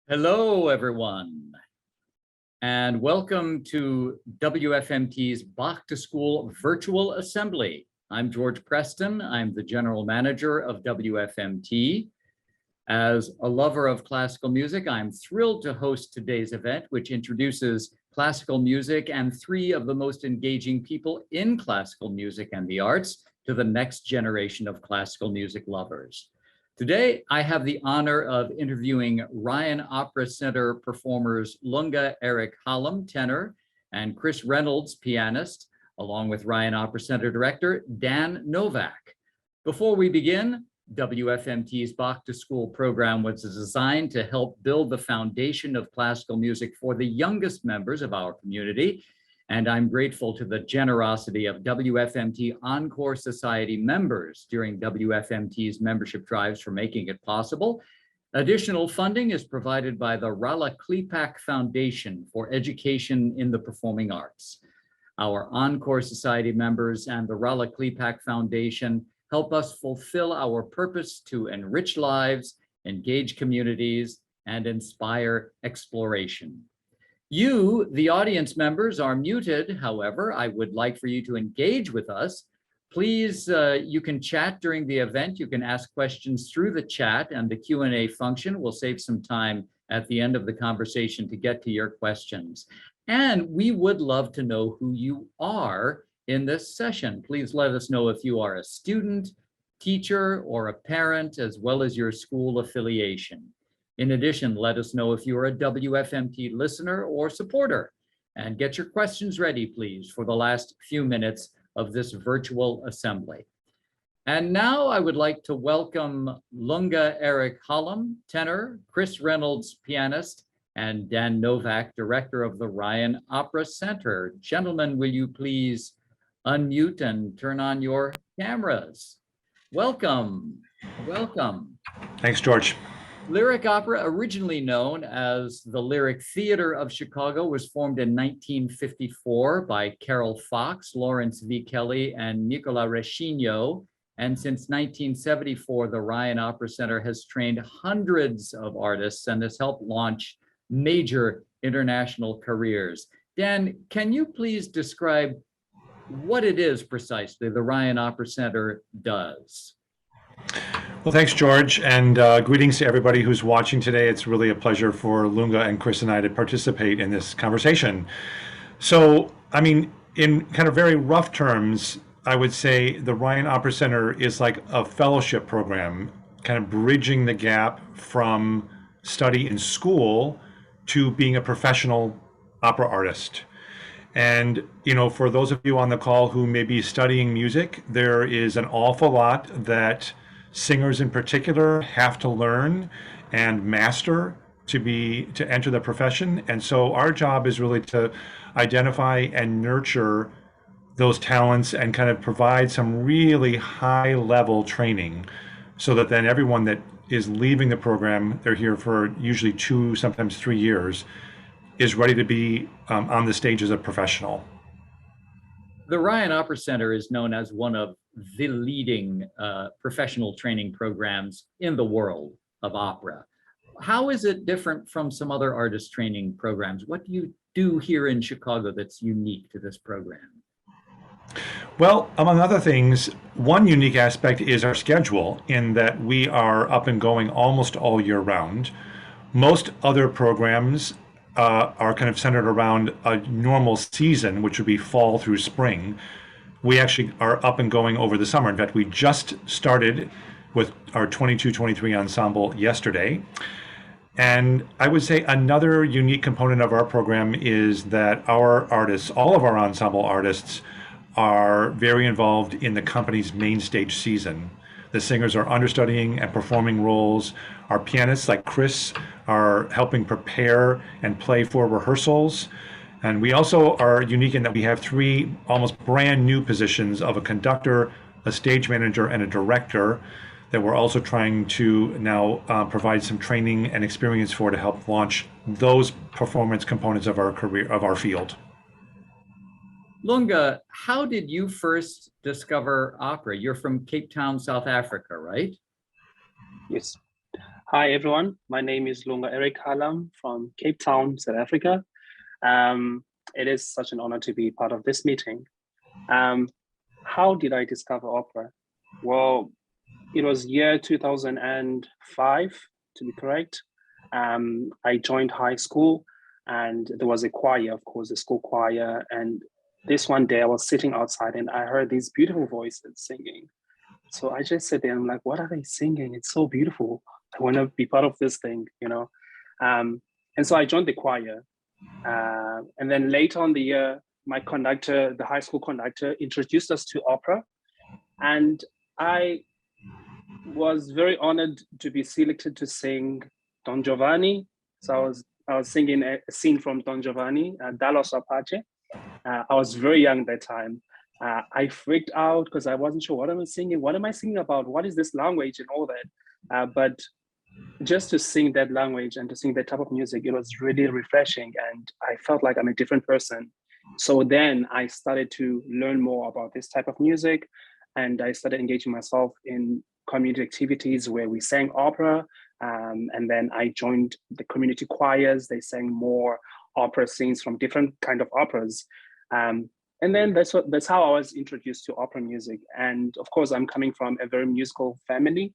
Hello, everyone, and welcome to WFMT's Bach to School Virtual Assembly. I'm George Preston. I'm the General Manager of WFMT. As a lover of classical music, I'm thrilled to host today's event, which introduces classical music and three of the most engaging people in classical music and the arts to the next generation of classical music lovers. Today, I have the honor of interviewing Ryan Opera Center performers Lunga Eric Hallam, tenor, and Chris Reynolds, pianist, along with Ryan Opera Center director Dan Novak. Before we begin, WFMT's Bach to School program was designed to help build the foundation of classical music for the youngest members of our community. And I'm grateful to the generosity of WFMT Encore Society members during WFMT's membership drives for making it possible. Additional funding is provided by the Rala Klepak Foundation for Education in the Performing Arts. Our Encore Society members and the Rala Klepak Foundation help us fulfill our purpose to enrich lives, engage communities, and inspire exploration. You, the audience members, are muted. However, I would like for you to engage with us. Please, you can chat during the event. You can ask questions through the chat and the Q&A function. We'll save some time at the end of the conversation to get to your questions. And we would love to know who you are in this session. Please let us know if you are a student, teacher, or a parent, as well as your school affiliation. In addition, let us know if you are a WFMT listener or supporter, and get your questions ready, please, for the last few minutes of this virtual assembly. And now I would like to welcome Lunga Eric Hallam, tenor, Chris Reynolds, pianist, and Dan Novak, director of the Ryan Opera Center. Gentlemen, will you please unmute and turn on your cameras? Welcome, welcome. Thanks, George. Lyric Opera, originally known as the Lyric Theater of Chicago, was formed in 1954 by Carol Fox, Lawrence V. Kelly, and Nicola Rescigno. And since 1974, the Ryan Opera Center has trained hundreds of artists and has helped launch major international careers. Dan, can you please describe what it is precisely the Ryan Opera Center does? Well, thanks, George, and greetings to everybody who's watching today. It's really a pleasure for Lunga and Chris and I to participate in this conversation. So, I mean, in kind of very rough terms, I would say the Ryan Opera Center is like a fellowship program, kind of bridging the gap from study in school to being a professional opera artist. And, you know, for those of you on the call who may be studying music, there is an awful lot that singers in particular have to learn and master to enter the profession. And so our job is really to identify and nurture those talents and kind of provide some really high level training so that then everyone that is leaving the program, they're here for usually 2, sometimes 3 years, is ready to be on the stage as a professional. The Ryan Opera Center is known as one of the leading professional training programs in the world of opera. How is it different from some other artist training programs? What do you do here in Chicago that's unique to this program? Well, among other things, one unique aspect is our schedule in that we are up and going almost all year round. Most other programs are kind of centered around a normal season, which would be fall through spring. We actually are up and going over the summer. In fact, we just started with our 22-23 ensemble yesterday. And I would say another unique component of our program is that our artists, all of our ensemble artists, are very involved in the company's main stage season. The singers are understudying and performing roles. Our pianists, like Chris, are helping prepare and play for rehearsals. And we also are unique in that we have 3 almost brand new positions of a conductor, a stage manager, and a director that we're also trying to now provide some training and experience for to help launch those performance components of our career, of our field. Lunga, how did you first discover opera? You're from Cape Town, South Africa, right? Yes. Hi, everyone. My name is Lunga Eric Hallam from Cape Town, South Africa. It is such an honor to be part of this meeting. How did I discover opera? Well, it was year 2005, to be correct. I joined high school and there was a choir, of course, the school choir. And this one day I was sitting outside and I heard these beautiful voices singing. So I just sat there and I'm like, what are they singing? It's so beautiful. I want to be part of this thing, you know? And so I joined the choir. And then later on the year, my conductor, the high school conductor, introduced us to opera. And I was very honored to be selected to sing Don Giovanni. So I was singing a scene from Don Giovanni, Dallos Apache. I was very young that time. I freaked out because I wasn't sure what am I singing, what am I singing about, what is this language and all that. But just to sing that language and to sing that type of music, it was really refreshing and I felt like I'm a different person. So then I started to learn more about this type of music and I started engaging myself in community activities where we sang opera. And then I joined the community choirs. They sang more opera scenes from different kind of operas. And then that's how I was introduced to opera music. And of course, I'm coming from a very musical family.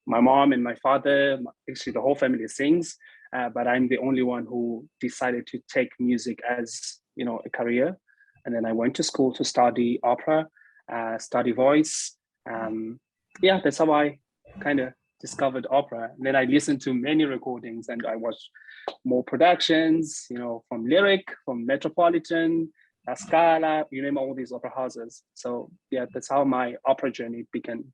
My mom and my father, actually the whole family sings, but I'm the only one who decided to take music as, you know, a career. And then I went to school to study opera, study voice. Yeah, that's how I kind of discovered opera. And then I listened to many recordings and I watched more productions, you know, from Lyric, from Metropolitan, La Scala, you name all these opera houses. So yeah, that's how my opera journey began.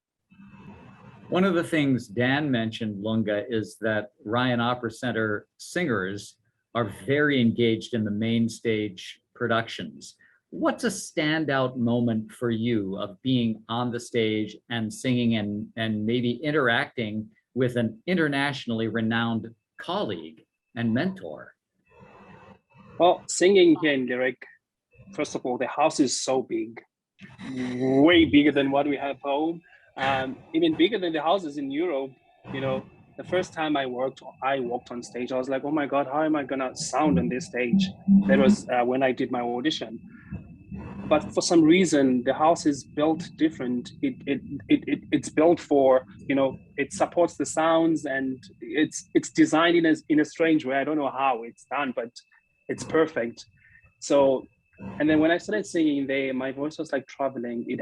One of the things Dan mentioned, Lunga, is that Ryan Opera Center singers are very engaged in the main stage productions. What's a standout moment for you of being on the stage and singing and maybe interacting with an internationally renowned colleague and mentor? Well, singing here in Lyric, first of all, the house is so big, way bigger than what we have home. Even bigger than the houses in Europe. You know, the first time I walked on stage, I was like, oh my God, how am I gonna sound on this stage? That was when I did my audition. But for some reason, the house is built different. It's built for, you know, it supports the sounds and it's designed in a strange way. I don't know how it's done, but it's perfect. So, and then when I started singing there, my voice was like traveling. It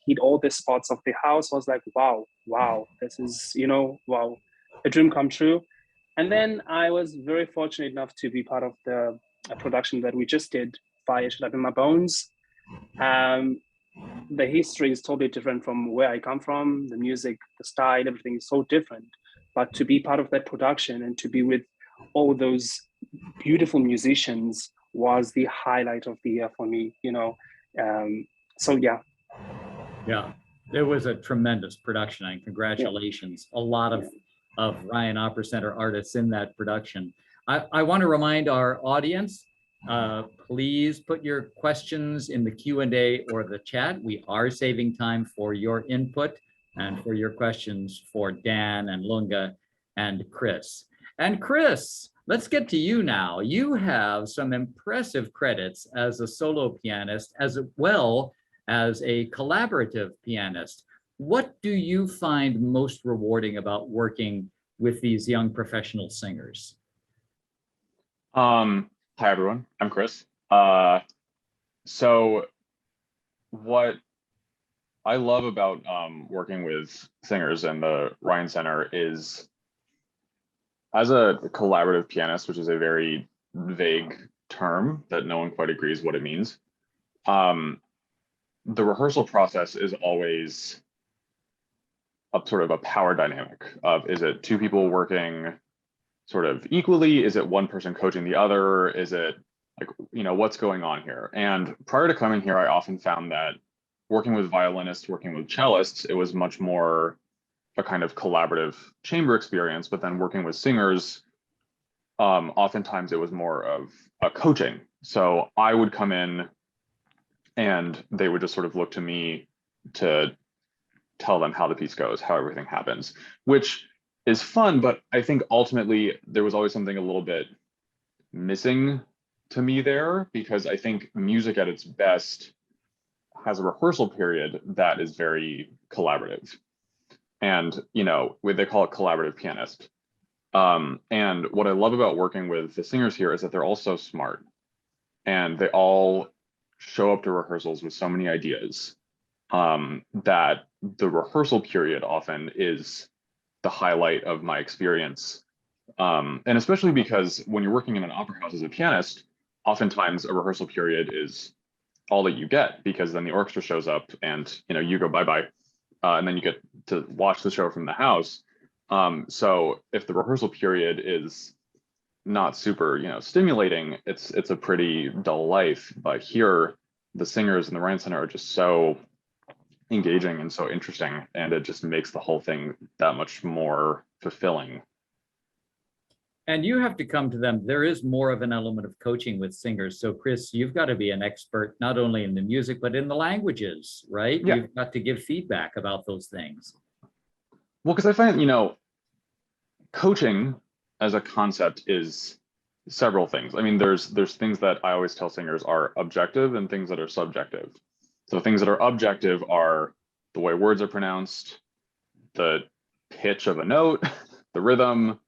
hit all the spots of the house. I was like, wow, this is, you know, wow, a dream come true. And then I was very fortunate enough to be part of the production that we just did, Fire Shut Up in My Bones. The history is totally different from where I come from. The music, the style, everything is so different. But to be part of that production and to be with all those beautiful musicians was the highlight of the year for me, you know. So yeah. Yeah, it was a tremendous production and congratulations. Yeah. A lot of Ryan Opera Center artists in that production. I want to remind our audience, please put your questions in the Q&A or the chat. We are saving time for your input and for your questions for Dan and Lunga and Chris. And Chris, let's get to you now. You have some impressive credits as a solo pianist as well as a collaborative pianist. What do you find most rewarding about working with these young professional singers? Hi, everyone. I'm Chris. So what I love about working with singers and the Ryan Center is, as a collaborative pianist, which is a very vague term that no one quite agrees what it means, the rehearsal process is always a sort of a power dynamic of, is it two people working sort of equally? Is it one person coaching the other? Is it like, you know, what's going on here? And prior to coming here, I often found that working with violinists, working with cellists, it was much more a kind of collaborative chamber experience. But then working with singers, oftentimes it was more of a coaching. So I would come in and they would just sort of look to me to tell them how the piece goes, how everything happens, which is fun, but I think ultimately there was always something a little bit missing to me there, because I think music at its best has a rehearsal period that is very collaborative. And, they call it collaborative pianist. And what I love about working with the singers here is that they're all so smart, and they all show up to rehearsals with so many ideas, that the rehearsal period often is the highlight of my experience. And especially because when you're working in an opera house as a pianist, oftentimes a rehearsal period is all that you get, because then the orchestra shows up and you go bye-bye, and then you get to watch the show from the house. So if the rehearsal period is not super stimulating, it's a pretty dull life. But here the singers in the Ryan Center are just so engaging and so interesting, and it just makes the whole thing that much more fulfilling. And you have to come to them. There is more of an element of coaching with singers. So Chris, you've got to be an expert, not only in the music, but in the languages, right? Yeah. You've got to give feedback about those things. Well, because I find, coaching as a concept is several things. I mean, there's things that I always tell singers are objective and things that are subjective. So things that are objective are the way words are pronounced, the pitch of a note, the rhythm,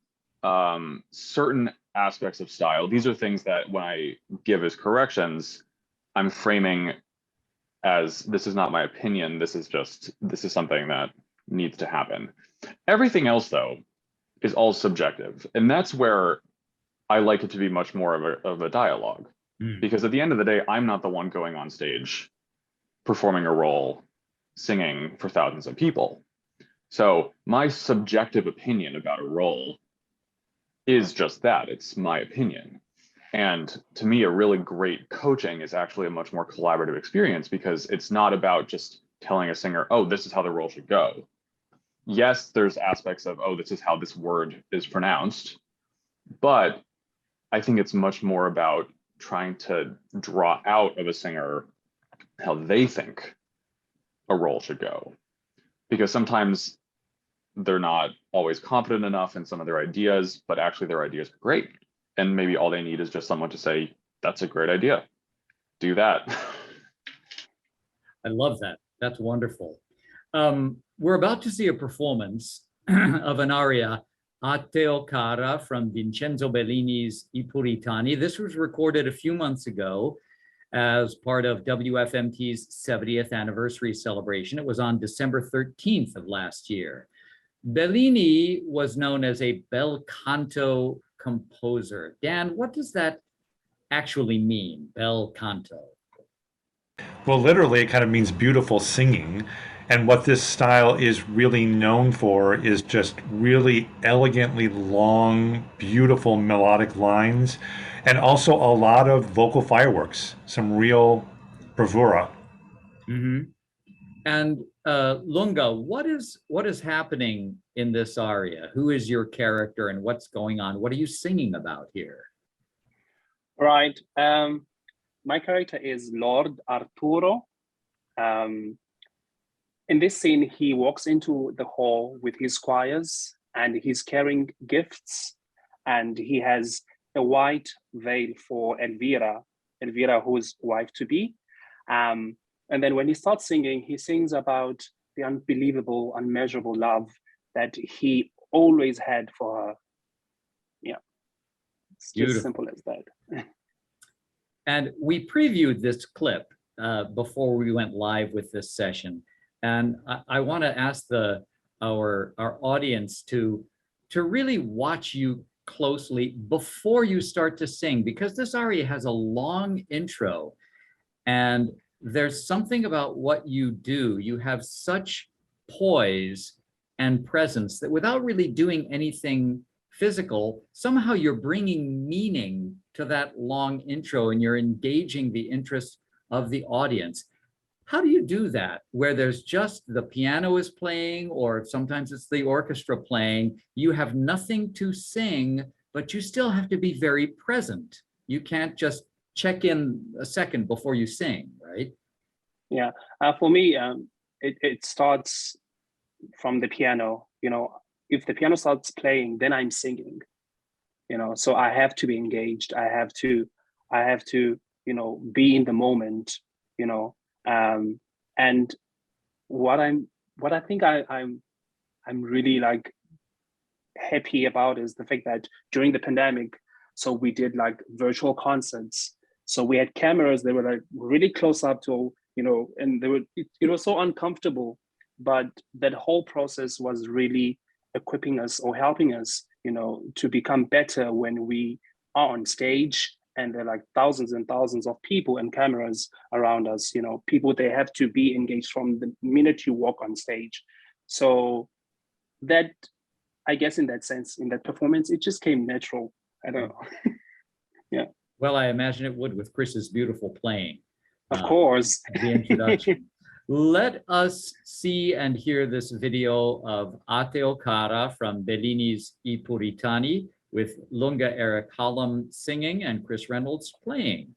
certain aspects of style. These are things that when I give as corrections, I'm framing as, this is not my opinion. This is something that needs to happen. Everything else, though, is all subjective. And that's where I like it to be much more of a dialogue. Because at the end of the day, I'm not the one going on stage performing a role, singing for thousands of people. So my subjective opinion about a role is just that. It's my opinion. And to me, a really great coaching is actually a much more collaborative experience, because it's not about just telling a singer, oh, this is how the role should go. Yes, there's aspects of, oh, this is how this word is pronounced. But I think it's much more about trying to draw out of a singer how they think a role should go. Because sometimes they're not always confident enough in some of their ideas, but actually their ideas are great. And maybe all they need is just someone to say, that's a great idea. Do that. I love that. That's wonderful. We're about to see a performance of an aria, A Teo Cara, from Vincenzo Bellini's I Puritani. This was recorded a few months ago as part of WFMT's 70th anniversary celebration. It was on December 13th of last year. Bellini was known as a bel canto composer. Dan, what does that actually mean, bel canto? Well, literally, it kind of means beautiful singing. And what this style is really known for is just really elegantly long, beautiful melodic lines, and also a lot of vocal fireworks, some real bravura. Mm-hmm. And Lunga, what is happening in this aria? Who is your character and what's going on? What are you singing about here? Right. My character is Lord Arturo. In this scene, he walks into the hall with his squires and he's carrying gifts, and he has a white veil for Elvira, whose wife to be. And then when he starts singing, he sings about the unbelievable, unmeasurable love that he always had for her. Yeah, it's just simple as that. And we previewed this clip before we went live with this session. And I want to ask our audience to really watch you closely before you start to sing, because this aria has a long intro, and there's something about what you do. You have such poise and presence that without really doing anything physical, somehow you're bringing meaning to that long intro and you're engaging the interest of the audience. How do you do that where there's just the piano is playing, or sometimes it's the orchestra playing? You have nothing to sing, but you still have to be very present. You can't just check in a second before you sing, right? Yeah, for me, it starts from the piano. if the piano starts playing, then I'm singing, so I have to be engaged. I have to, be in the moment, and what I think I'm really like happy about is the fact that during the pandemic, so we did like virtual concerts. So we had cameras, they were like really close up to, and it was so uncomfortable, but that whole process was really equipping us or helping us, to become better when we are on stage and there are like thousands and thousands of people and cameras around us, people, they have to be engaged from the minute you walk on stage. So that, I guess in that sense, in that performance, it just came natural. I don't know. Yeah. Well, I imagine it would with Chris's beautiful playing. Of course. The introduction. Let us see and hear this video of Ate Okara from Bellini's I Puritani with Lunga Eric Hallam singing and Chris Reynolds playing.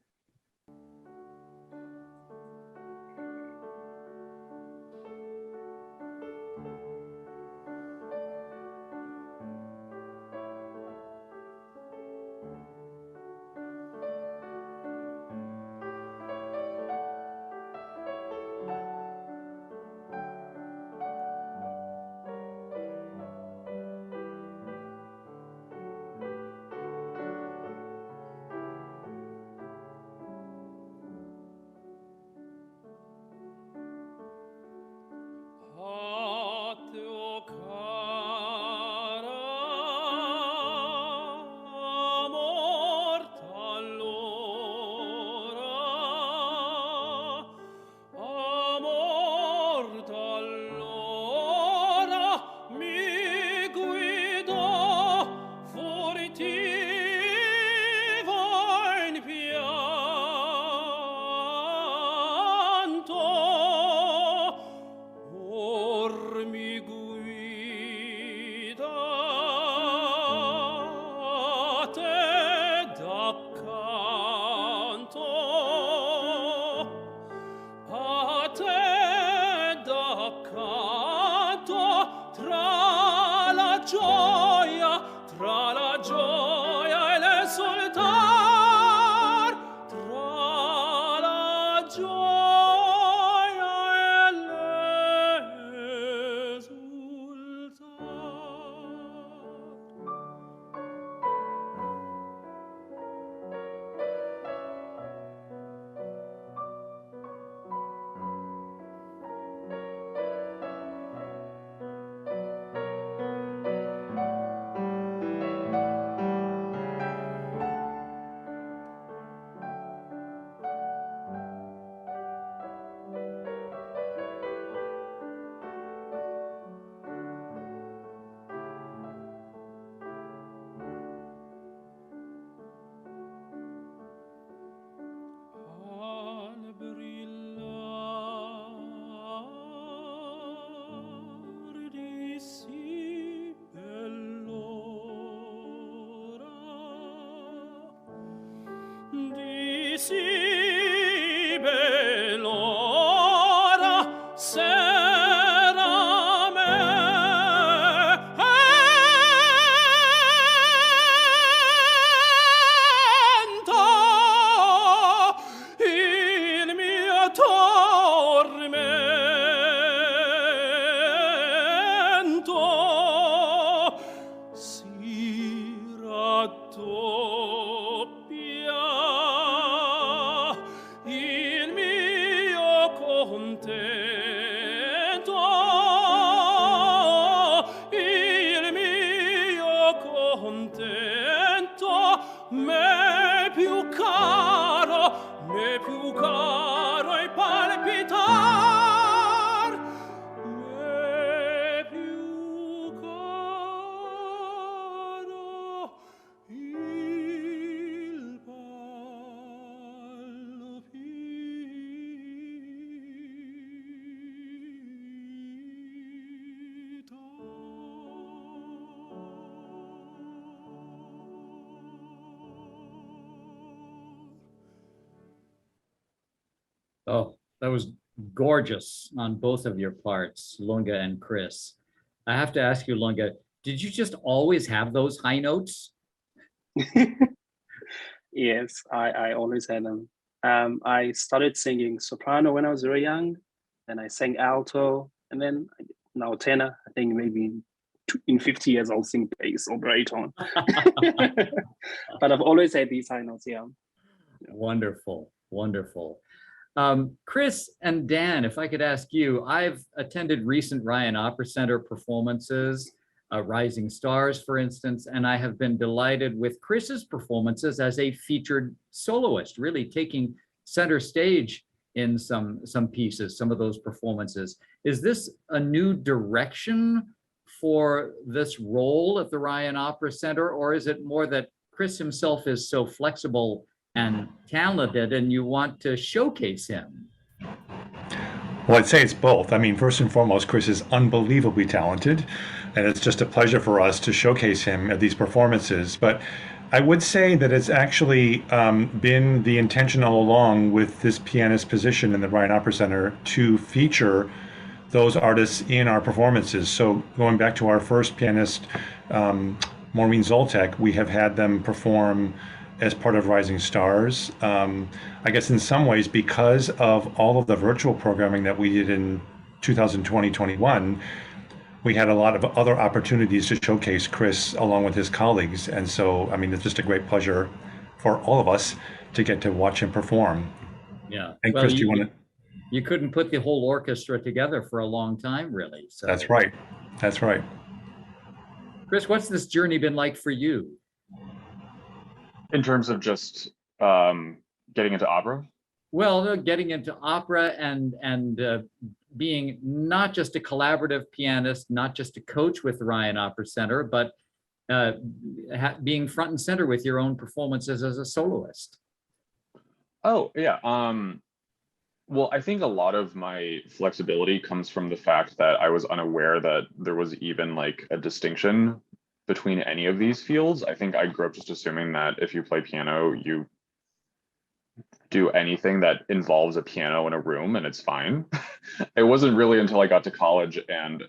Oh, that was gorgeous on both of your parts, Lunga and Chris. I have to ask you, Lunga, Did you just always have those high notes? Yes, I always had them. I started singing soprano when I was very young. Then I sang alto, and then now tenor. I think maybe in 50 years I'll sing bass or baritone. But I've always had these high notes. Yeah. Wonderful, wonderful. Chris and Dan, if I could ask you, I've attended recent Ryan Opera Center performances, Rising Stars, for instance, and I have been delighted with Chris's performances as a featured soloist, really taking center stage in some pieces, some of those performances. Is this a new direction for this role at the Ryan Opera Center, or is it more that Chris himself is so flexible and talented and you want to showcase him? Well, I'd say it's both. I mean, first and foremost, Chris is unbelievably talented, and it's just a pleasure for us to showcase him at these performances. But I would say that it's actually been the intention all along with this pianist position in the Ryan Opera Center to feature those artists in our performances. So going back to our first pianist, Maureen Zoltek, we have had them perform as part of Rising Stars. I guess in some ways, because of all of the virtual programming that we did in 2020-21, we had a lot of other opportunities to showcase Chris along with his colleagues. And so, I mean, it's just a great pleasure for all of us to get to watch him perform. Yeah. And well, Chris, do you want to? You couldn't put the whole orchestra together for a long time, really. So That's right. That's right. Chris, what's this journey been like for you? In terms of just getting into opera? Well, getting into opera and being not just a collaborative pianist, not just a coach with the Ryan Opera Center, but being front and center with your own performances as a soloist. Oh, yeah. Well, I think a lot of my flexibility comes from the fact that I was unaware that there was even like a distinction between any of these fields. I think I grew up just assuming that if you play piano, you do anything that involves a piano in a room and it's fine. It wasn't really until I got to college and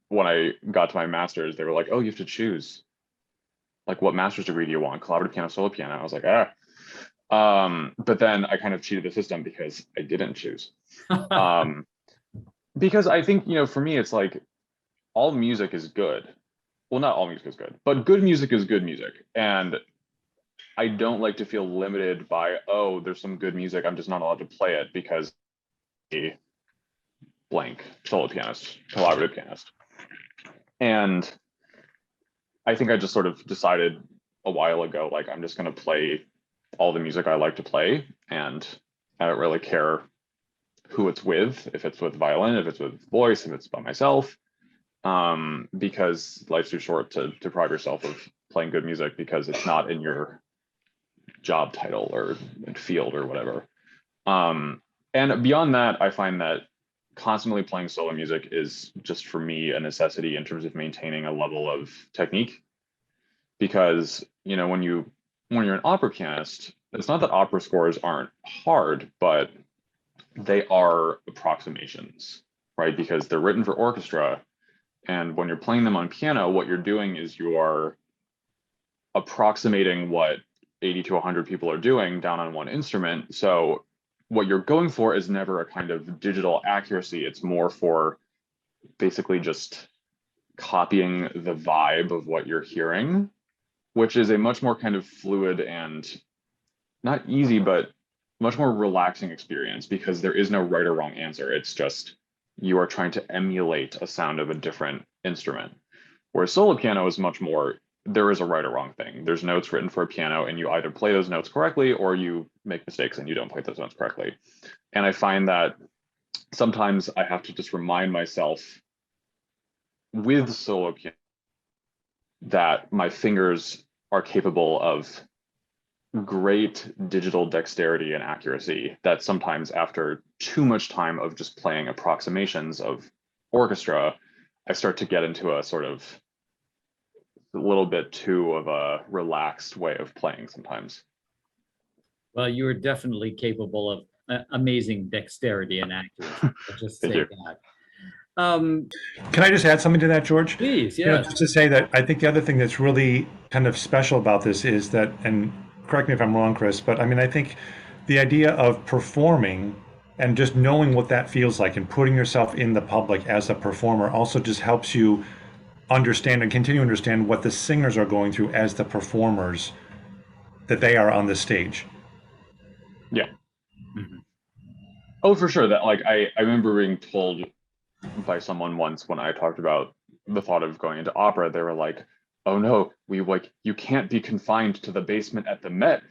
when I got to my master's, they were like, oh, you have to choose. Like, what master's degree do you want? Collaborative piano, solo piano? I was like, ah. But then I kind of cheated the system because I didn't choose. Because I think, you know, for me, it's like all music is good. Well, not all music is good, but good music is good music. And I don't like to feel limited by, oh, there's some good music, I'm just not allowed to play it because a blank solo pianist, collaborative pianist. And I think I just sort of decided a while ago, like, I'm just going to play all the music I like to play. And I don't really care who it's with, if it's with violin, if it's with voice, if it's by myself, because life's too short to deprive yourself of playing good music because it's not in your job title or field or whatever. And beyond that, I find that constantly playing solo music is just for me a necessity in terms of maintaining a level of technique. Because, you know, when you're an opera pianist, it's not that opera scores aren't hard, but they are approximations, right? Because they're written for orchestra. And when you're playing them on piano, what you're doing is you are approximating what 80 to 100 people are doing down on one instrument. So what you're going for is never a kind of digital accuracy. It's more for basically just copying the vibe of what you're hearing, which is a much more kind of fluid and not easy, but much more relaxing experience because there is no right or wrong answer. It's just you are trying to emulate a sound of a different instrument. Whereas solo piano is much more, there is a right or wrong thing. There's notes written for a piano and you either play those notes correctly or you make mistakes and you don't play those notes correctly. And I find that sometimes I have to just remind myself with solo piano that my fingers are capable of great digital dexterity and accuracy that sometimes after too much time of just playing approximations of orchestra, I start to get into a sort of a little bit too of a relaxed way of playing sometimes. Well, you are definitely capable of amazing dexterity and accuracy. I'll just say that. Um, Can I just add something to that, George? please, You know, yes. just to say that I think the other thing that's really kind of special about this is that, and correct me if I'm wrong, Chris, but I mean, I think the idea of performing and just knowing what that feels like and putting yourself in the public as a performer also just helps you understand and continue to understand what the singers are going through as the performers that they are on the stage. Yeah. Mhm. Oh, for sure. That like I remember being told by someone once when I talked about the thought of going into opera, they were like, "Oh no, you can't be confined to the basement at the Met."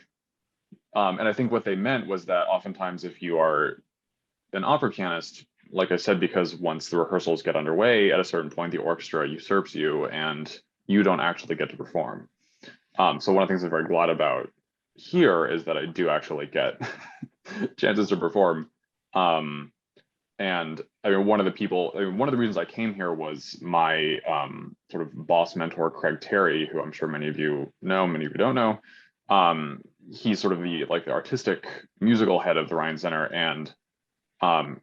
And I think what they meant was that oftentimes if you are an opera pianist, like I said, because once the rehearsals get underway, at a certain point, the orchestra usurps you and you don't actually get to perform. So one of the things I'm very glad about here is that I do actually get chances to perform. And I mean, one of the reasons I came here was my sort of boss mentor, Craig Terry, who I'm sure many of you know, many of you don't know. He's sort of the artistic musical head of the Ryan Center, and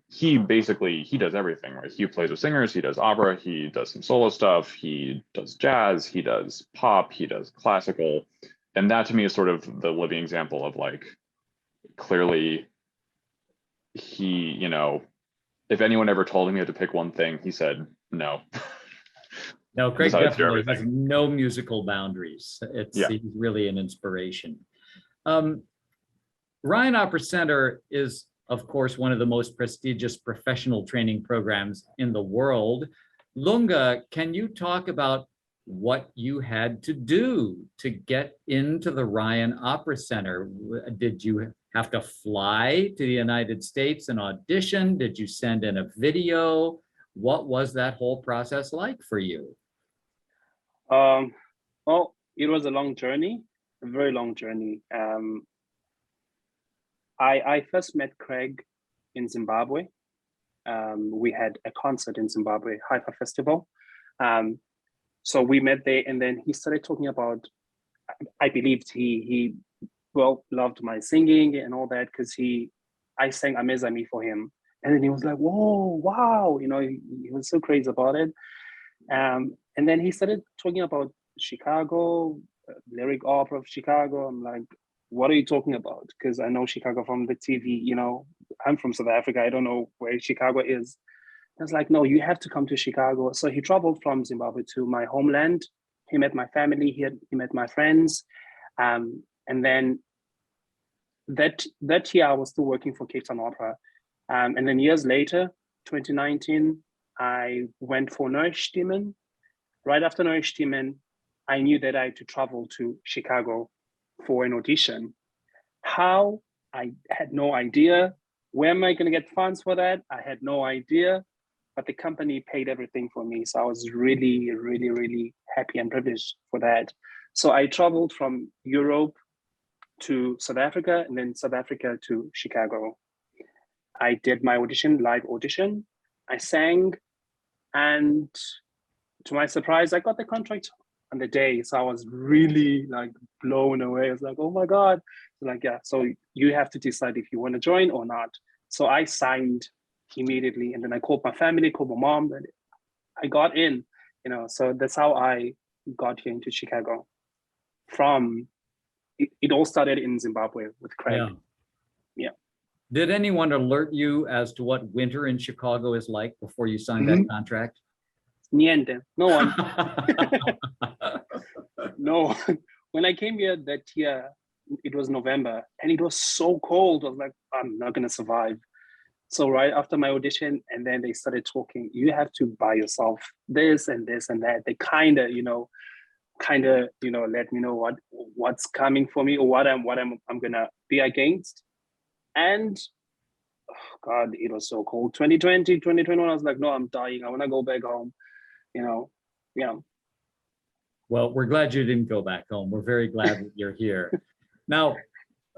he does everything, right? He plays with singers, he does opera, he does some solo stuff, he does jazz, he does pop, he does classical. And that to me is sort of the living example of like, clearly he, you know, if anyone ever told him he had to pick one thing, he said no. No, Craig Decided to do definitely has everything. no musical boundaries. Yeah. He's really an inspiration. Ryan Opera Center is, of course, one of the most prestigious professional training programs in the world. Lunga, can you talk about what you had to do to get into the Ryan Opera Center? Did you have to fly to the United States and audition? Did you send in a video? What was that whole process like for you? Well, it was a long journey, a very long journey. I first met Craig in Zimbabwe. We had a concert in Zimbabwe, Haifa Festival. So we met there, and then he started talking about, I believed he loved my singing and all that, because I sang Amezami for him. And then he was like, whoa, wow, you know, he was so crazy about it. And then he started talking about Chicago, lyric opera of Chicago. I'm like, what are you talking about? Because I know Chicago from the TV, you know, I'm from South Africa. I don't know where Chicago is. I was like, no, you have to come to Chicago. So he traveled from Zimbabwe to my homeland. He met my family, he met my friends. And then that year I was still working for Cape Town Opera. And then years later, 2019, I went for Neustimmen. Right after Neustimmen, I knew that I had to travel to Chicago for an audition. How? I had no idea. Where am I going to get funds for that? I had no idea. But the company paid everything for me. So I was really, really, really happy and privileged for that. So I traveled from Europe to South Africa, and then South Africa to Chicago. I did my audition, live audition. I sang, and to my surprise, I got the contract on the day. So I was really like blown away. I was like, oh my God. Like, yeah, so you have to decide if you want to join or not. So I signed immediately, and then I called my family, called my mom, and I got in, you know. So that's how I got here into Chicago. It all started in Zimbabwe with Craig. Yeah. Did anyone alert you as to what winter in Chicago is like before you signed that contract? Niente, no one. No one. When I came here that year, it was November, and it was so cold. I was like, I'm not gonna survive. So right after my audition, and then they started talking, you have to buy yourself this and this and that. They kind of, let me know what's coming for me, or what I'm gonna be against. And oh God, it was so cold. 2020, 2021, I was like, no, I'm dying. I want to go back home. Yeah. Well, we're glad you didn't go back home. We're very glad that you're here. Now,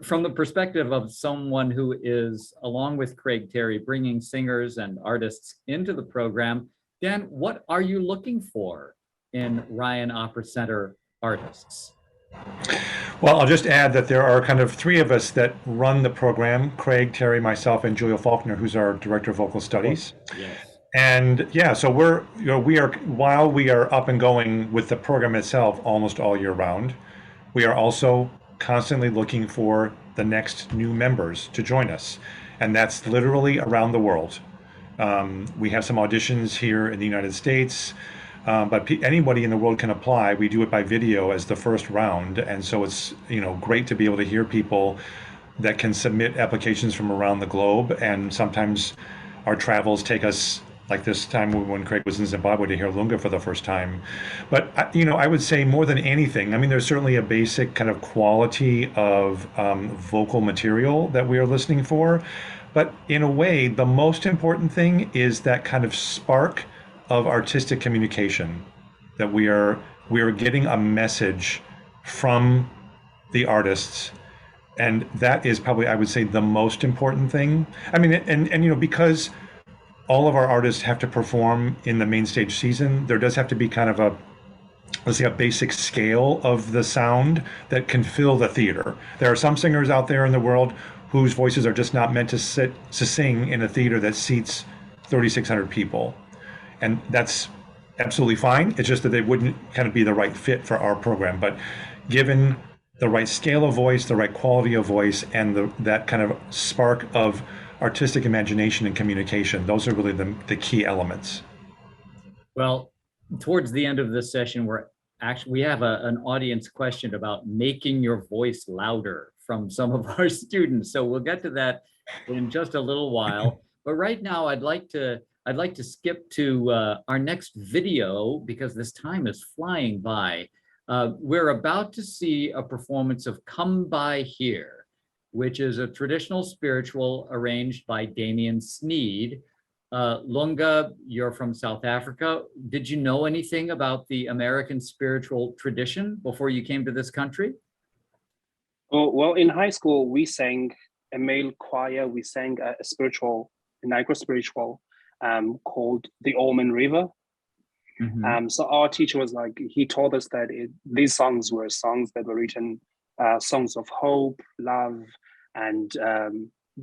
from the perspective of someone who is, along with Craig Terry, bringing singers and artists into the program, Dan, what are you looking for in Ryan Opera Center artists? Well, I'll just add that there are kind of three of us that run the program: Craig, Terry, myself, and Julia Faulkner, who's our Director of Vocal Studies. Yes. And yeah, so while we are up and going with the program itself almost all year round, we are also constantly looking for the next new members to join us. And that's literally around the world. We have some auditions here in the United States, but anybody in the world can apply. We do it by video as the first round. And so it's, great to be able to hear people that can submit applications from around the globe. And sometimes our travels take us, like this time when Craig was in Zimbabwe, to hear Lunga for the first time. But, I would say more than anything, there's certainly a basic kind of quality of vocal material that we are listening for. But in a way, the most important thing is that kind of spark of artistic communication, that we are getting a message from the artists. And that is probably, I would say, the most important thing. Because all of our artists have to perform in the main stage season, there does have to be kind of a basic scale of the sound that can fill the theater. There are some singers out there in the world whose voices are just not meant to sing in a theater that seats 3,600 people. And that's absolutely fine. It's just that they wouldn't kind of be the right fit for our program. But given the right scale of voice, the right quality of voice, and that kind of spark of artistic imagination and communication, those are really the key elements. Well, towards the end of this session, we have an audience question about making your voice louder from some of our students. So we'll get to that in just a little while. But right now, I'd like to skip to our next video because this time is flying by. We're about to see a performance of Come By Here, which is a traditional spiritual arranged by Damien Sneed. Lunga, you're from South Africa. Did you know anything about the American spiritual tradition before you came to this country? Oh, well, in high school, we sang a male choir. We sang a Negro spiritual called The Almond River. Mm-hmm. So our teacher was he told us that these songs were songs that were written, songs of hope, love, and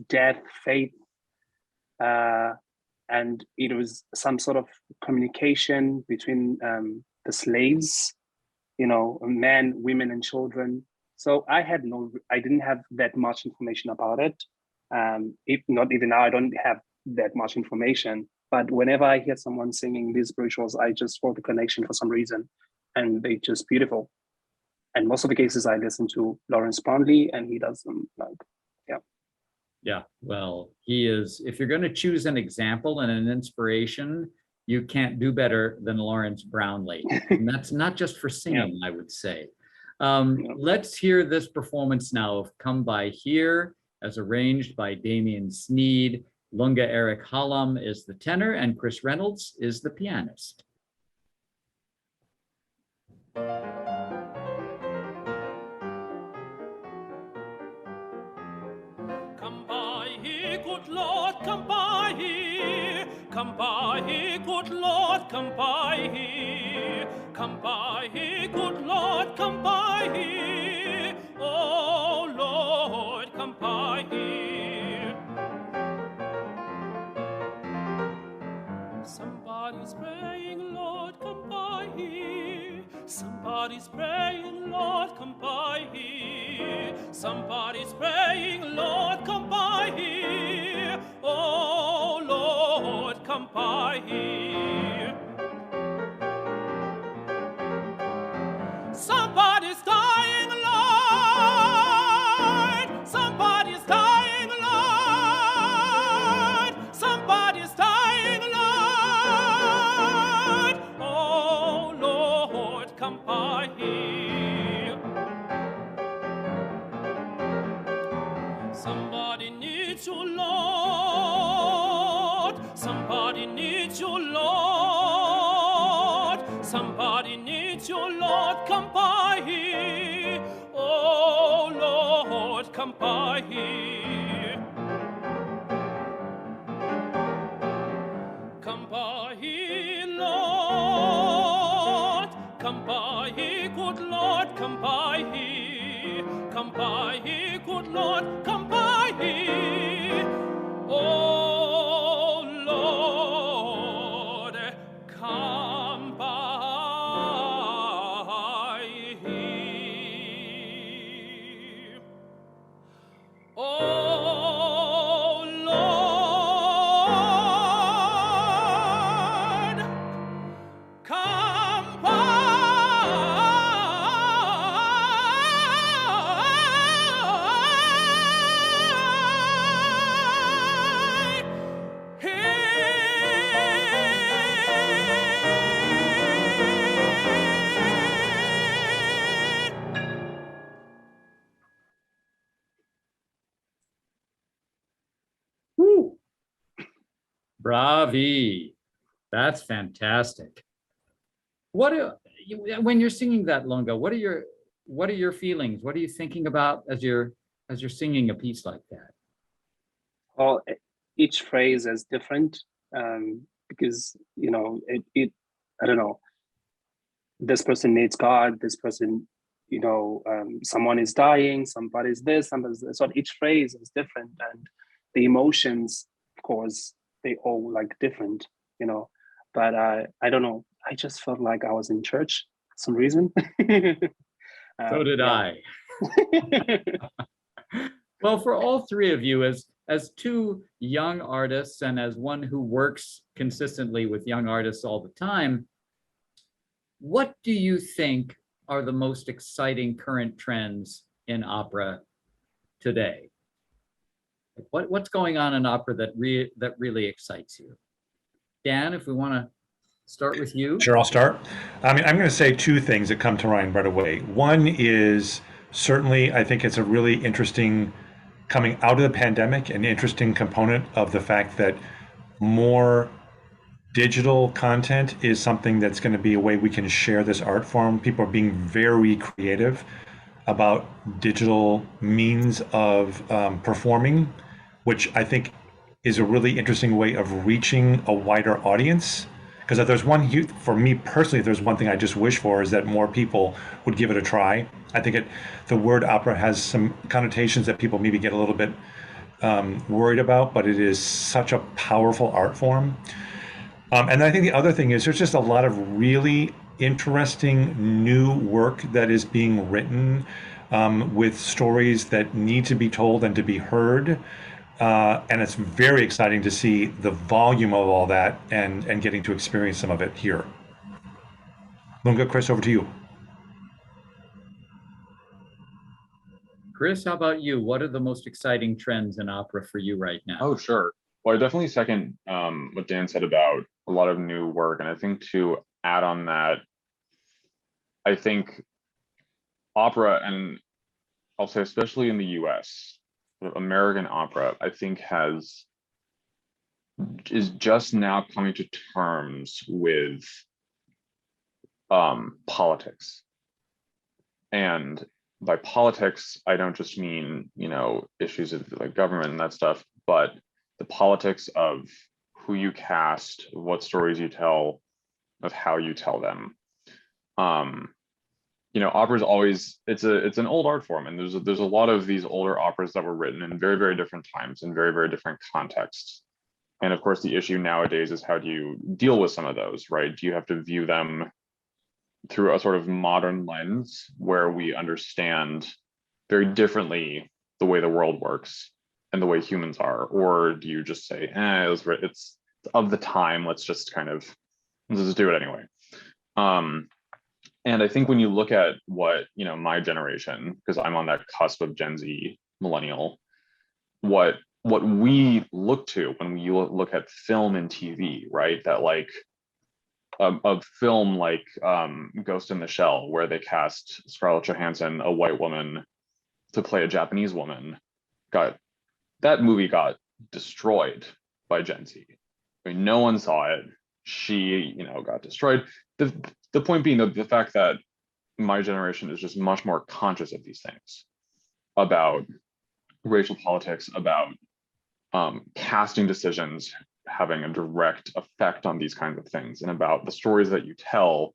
death, faith. And it was some sort of communication between the slaves, men, women, and children. So I didn't have that much information about it. If not even now, I don't have that much information. But whenever I hear someone singing these spirituals, I just feel the connection for some reason, and they're just beautiful. And most of the cases I listen to Lawrence Brownlee, and he does them Yeah, well, he is, if you're going to choose an example and an inspiration, you can't do better than Lawrence Brownlee. And that's not just for singing, I would say. Let's hear this performance now of Come By Here, as arranged by Damien Sneed. Lunga Eric Hallam is the tenor, and Chris Reynolds is the pianist. Come by here, good Lord, come by here. Come by here, good Lord, come by here. Come by here, good Lord, come by here. Oh Lord, come by here. Somebody's praying, Lord, come by here. Somebody's praying, Lord, come by here. Somebody's praying, Lord, come by here. Oh Lord, come by here. Somebody's dying, Lord. Somebody's dying, Lord. Somebody's dying, Lord. Oh Lord, come by here. Somebody needs you, Lord. Somebody needs you, Lord. Somebody needs you, Lord. Come by here. Oh Lord, come by here. Come by here, Lord. Come by here, good Lord. Come by here. Come by here, good Lord. Come by here. Oh Lord. Bravi. That's fantastic. When you're singing that, Lunga, what are your feelings? What are you thinking about as you're singing a piece like that? Well, each phrase is different, because I don't know, this person needs God, this person, someone is dying, somebody's this, somebody's this. So each phrase is different, and the emotions, of course, they all like different, but I don't know, I just felt like I was in church for some reason. So did I. Well, for all three of you, as two young artists and as one who works consistently with young artists all the time, what do you think are the most exciting current trends in opera today? What's going on in opera that really excites you? Dan, if we want to start with you. Sure, I'll start. I mean, I'm going to say two things that come to mind right away. One is certainly, I think it's a really interesting, coming out of the pandemic, an interesting component of the fact that more digital content is something that's going to be a way we can share this art form. People are being very creative about digital means of performing, which I think is a really interesting way of reaching a wider audience. Because if there's one, for me personally, if there's one thing I just wish for, is that more people would give it a try. I think the word opera has some connotations that people maybe get a little bit worried about, but it is such a powerful art form. And I think the other thing is there's just a lot of really interesting new work that is being written with stories that need to be told and to be heard. And it's very exciting to see the volume of all that and getting to experience some of it here. Lunga, Chris, over to you. Chris, how about you? What are the most exciting trends in opera for you right now? Oh, sure. Well, I definitely second what Dan said about a lot of new work. And I think to add on that, I think opera, and I'll say especially in the US, American opera, I think is just now coming to terms with politics. And by politics, I don't just mean, issues of like government and that stuff, but the politics of who you cast, what stories you tell, of how you tell them. Opera is always, it's an old art form, and there's a lot of these older operas that were written in very, very different times in very, very different contexts. And of course, the issue nowadays is how do you deal with some of those, right? Do you have to view them through a sort of modern lens where we understand very differently the way the world works and the way humans are? Or do you just say, it's of the time, let's just do it anyway. And I think when you look at what, my generation, because I'm on that cusp of Gen Z, millennial, what we look to when we look at film and TV, right? That like a film like Ghost in the Shell, where they cast Scarlett Johansson, a white woman, to play a Japanese woman, that movie got destroyed by Gen Z. I mean, no one saw it. She, got destroyed. The point being the fact that my generation is just much more conscious of these things, about racial politics, about casting decisions having a direct effect on these kinds of things, and about the stories that you tell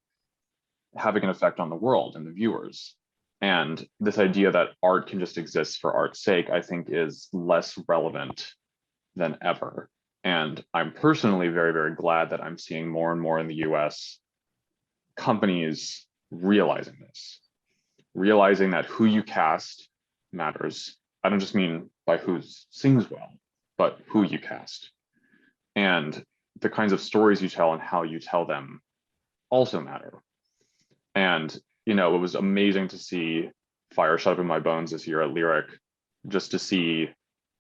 having an effect on the world and the viewers. And this idea that art can just exist for art's sake, I think, is less relevant than ever. And I'm personally very, very glad that I'm seeing more and more in the US companies realizing this, realizing that who you cast matters. I don't just mean by who sings well, but who you cast. And the kinds of stories you tell and how you tell them also matter. And, it was amazing to see Fire Shut Up in My Bones this year at Lyric, just to see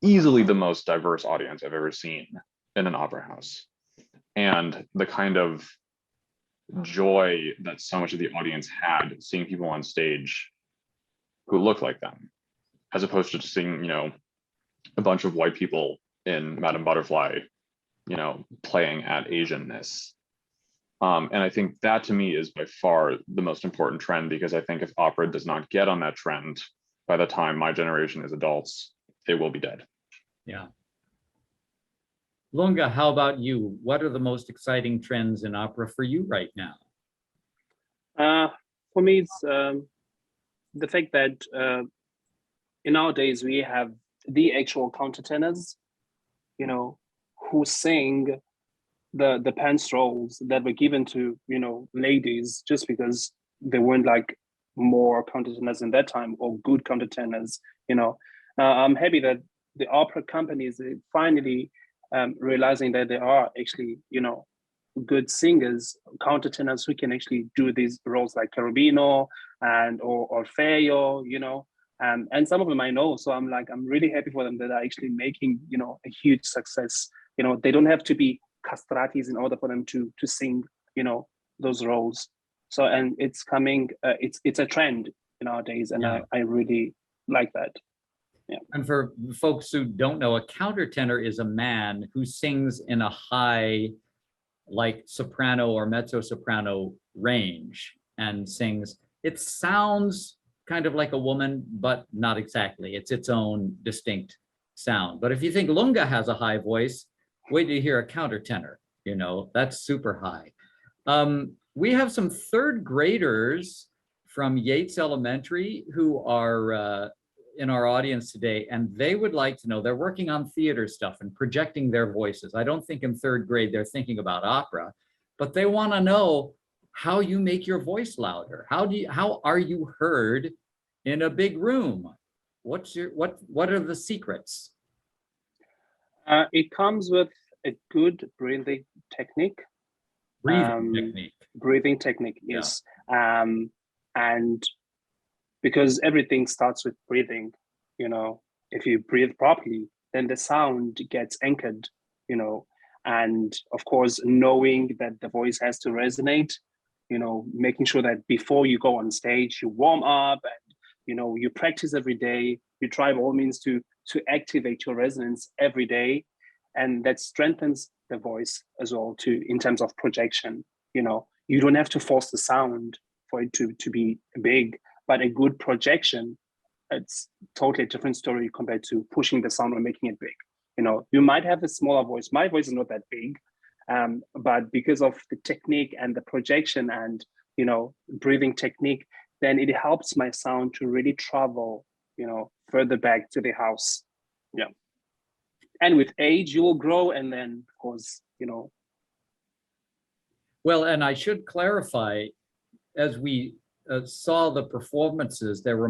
easily the most diverse audience I've ever seen in an opera house. And the kind of joy that so much of the audience had seeing people on stage who looked like them, as opposed to just seeing, a bunch of white people in Madame Butterfly playing at Asianness. And I think that to me is by far the most important trend, because I think if opera does not get on that trend, by the time my generation is adults, it will be dead. Yeah. Lunga, how about you? What are the most exciting trends in opera for you right now? For me, it's the fact that in our days we have the actual countertenors, who sing the pants roles that were given to ladies just because there weren't like more countertenors in that time, or good countertenors. I'm happy that the opera companies finally realizing that there are actually good singers, countertenors who can actually do these roles like Cherubino and or Orfeo, and some of them I know. So I'm really happy for them that are actually making a huge success. They don't have to be castratis in order for them to sing those roles. So, and it's coming, it's a trend nowadays, and Yeah. I really like that. Yeah. And for folks who don't know, a countertenor is a man who sings in a high, like soprano or mezzo soprano range, and sings. It sounds kind of like a woman, but not exactly. It's its own distinct sound. But if you think Lunga has a high voice, wait till you hear a countertenor. That's super high. We have some third graders from Yates Elementary who are in our audience today, and they would like to know, they're working on theater stuff and projecting their voices. I don't think in third grade they're thinking about opera, but they want to know how you make your voice louder. How are you heard in a big room? What are the secrets? It comes with a good breathing technique. Breathing technique, yes. Yeah. And because everything starts with breathing, if you breathe properly, then the sound gets anchored, and of course, knowing that the voice has to resonate, making sure that before you go on stage, you warm up and, you practice every day, you try by all means to activate your resonance every day. And that strengthens the voice as well in terms of projection. You don't have to force the sound for it to be big, but a good projection, it's totally a different story compared to pushing the sound or making it big. You might have a smaller voice. My voice is not that big, but because of the technique and the projection and, breathing technique, then it helps my sound to really travel, further back to the house. Yeah. And with age, you will grow, and then, of course, Well, and I should clarify, as we saw the performances, there was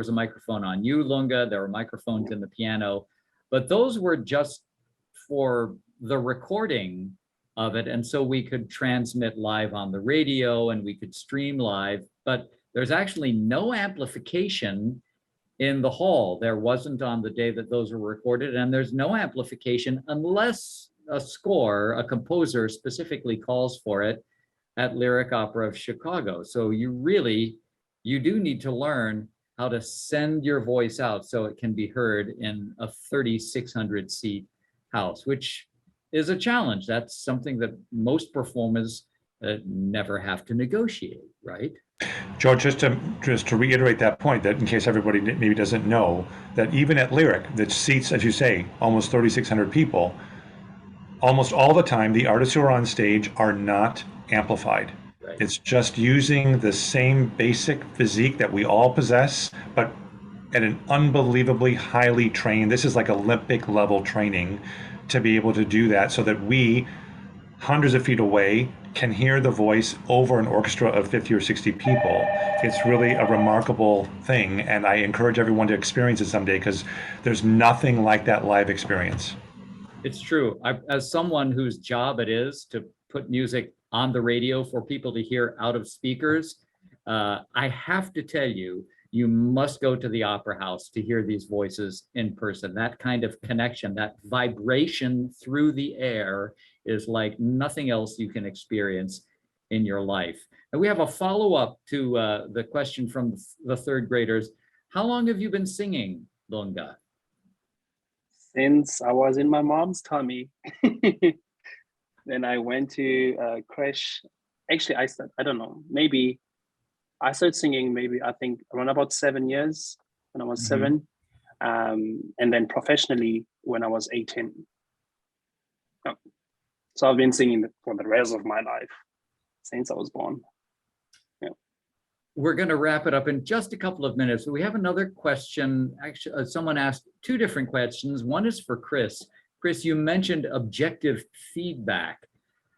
a microphone on you, Lunga, there were microphones in the piano, but those were just for the recording of it. And so we could transmit live on the radio and we could stream live, but there's actually no amplification in the hall. There wasn't on the day that those were recorded, and there's no amplification unless a composer specifically calls for it at Lyric Opera of Chicago. So you do need to learn how to send your voice out so it can be heard in a 3,600 seat house, which is a challenge. That's something that most performers never have to negotiate, right? George, just to reiterate that point, that in case everybody maybe doesn't know, that even at Lyric, that seats, as you say, almost 3,600 people, almost all the time, the artists who are on stage are not amplified. Right. It's just using the same basic physique that we all possess, but at an unbelievably highly trained, this is like Olympic level training to be able to do that, so that we, hundreds of feet away, can hear the voice over an orchestra of 50 or 60 people. It's really a remarkable thing, and I encourage everyone to experience it someday, because there's nothing like that live experience. It's true. As someone whose job it is to put music on the radio for people to hear out of speakers, I have to tell you, you must go to the opera house to hear these voices in person. That kind of connection, that vibration through the air is like nothing else you can experience in your life. And we have a follow-up to the question from the third graders. How long have you been singing, Lunga? Since I was in my mom's tummy. Then I went to creche. Actually, I don't know, maybe I started singing maybe I think around about 7 years when I was 7. And then professionally when I was 18. Yeah. So I've been singing for the rest of my life since I was born. We're going to wrap it up in just a couple of minutes. We have another question. Actually, someone asked 2 different questions. One is for Chris. Chris, you mentioned objective feedback.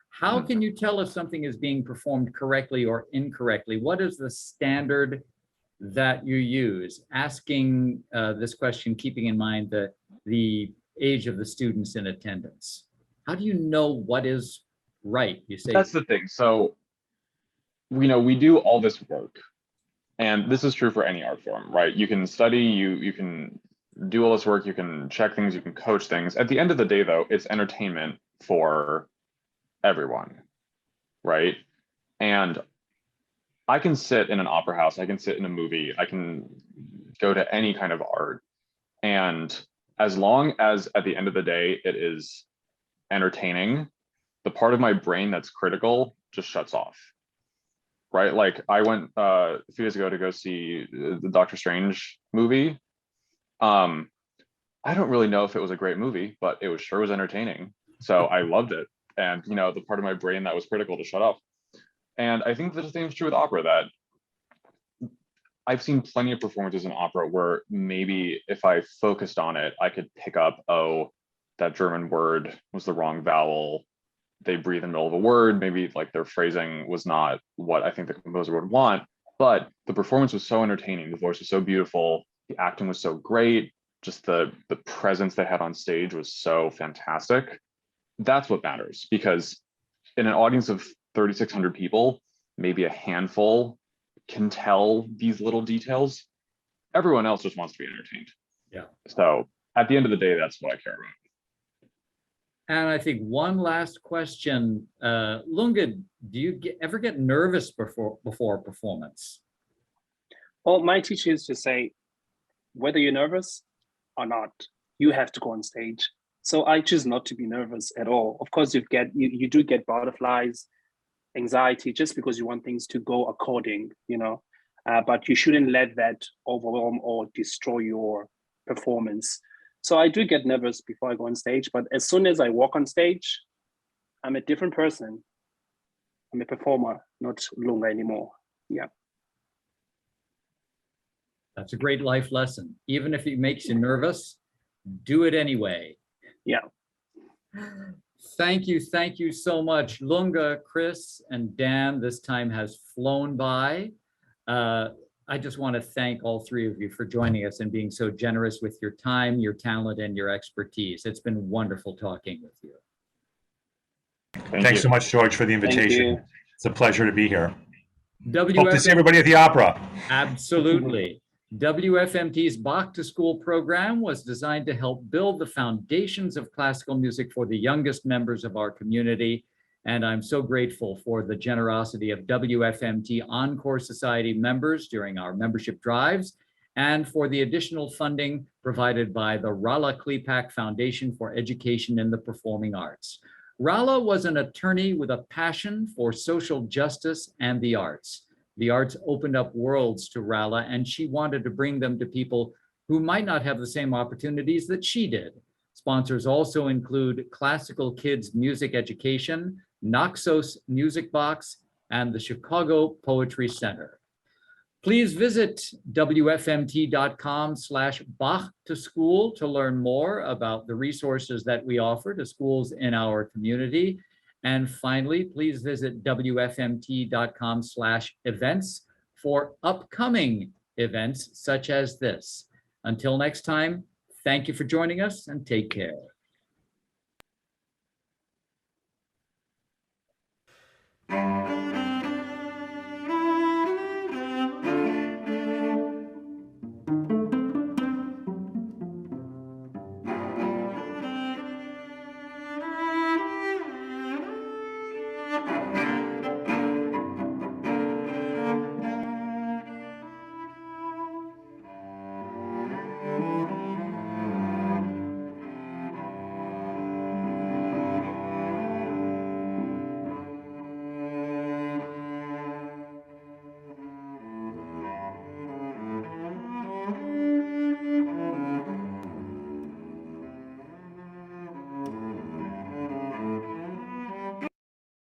How can you tell if something is being performed correctly or incorrectly? What is the standard that you use? Asking this question, keeping in mind the age of the students in attendance. How do you know what is right? You say that's the thing. So we do all this work, and this is true for any art form, right? You can study, you can do all this work, you can check things, you can coach things. At the end of the day, though, it's entertainment for everyone, right? And I can sit in an opera house, I can sit in a movie, I can go to any kind of art, and as long as at the end of the day it is entertaining, the part of my brain that's critical just shuts off. Right? Like I went a few days ago to go see the Doctor Strange movie. I don't really know if it was a great movie, but it sure was entertaining. So I loved it. And the part of my brain that was critical to shut off. And I think the same is true with opera, that I've seen plenty of performances in opera where maybe if I focused on it, I could pick up, oh, that German word was the wrong vowel. They breathe in the middle of a word, maybe like their phrasing was not what I think the composer would want, but the performance was so entertaining, the voice was so beautiful, the acting was so great, just the presence they had on stage was so fantastic. That's what matters, because in an audience of 3,600 people, maybe a handful can tell these little details. Everyone else just wants to be entertained. Yeah. So at the end of the day, that's what I care about. And I think one last question, Lunga, do you ever get nervous before a performance? Well, my teacher used to say, whether you're nervous or not, you have to go on stage. So I choose not to be nervous at all. Of course, you do get butterflies, anxiety, just because you want things to go according, but you shouldn't let that overwhelm or destroy your performance. So I do get nervous before I go on stage, but as soon as I walk on stage, I'm a different person. I'm a performer, not Lunga anymore. Yeah. That's a great life lesson. Even if it makes you nervous, do it anyway. Yeah. Thank you so much. Lunga, Chris, and Dan, this time has flown by. I just want to thank all 3 of you for joining us and being so generous with your time, your talent, and your expertise. It's been wonderful talking with you. Thanks so much, George, for the invitation. It's a pleasure to be here. Hope to see everybody at the opera. Absolutely. WFMT's Bach to School program was designed to help build the foundations of classical music for the youngest members of our community. And I'm so grateful for the generosity of WFMT Encore Society members during our membership drives, and for the additional funding provided by the Rala Klepak Foundation for Education in the Performing Arts. Rala was an attorney with a passion for social justice and the arts. The arts opened up worlds to Rala, and she wanted to bring them to people who might not have the same opportunities that she did. Sponsors also include Classical Kids Music Education, Naxos Music Box, and the Chicago Poetry Center. Please visit wfmt.com/Bach to School to learn more about the resources that we offer to schools in our community. And finally, please visit wfmt.com/events for upcoming events such as this. Until next time, thank you for joining us and take care.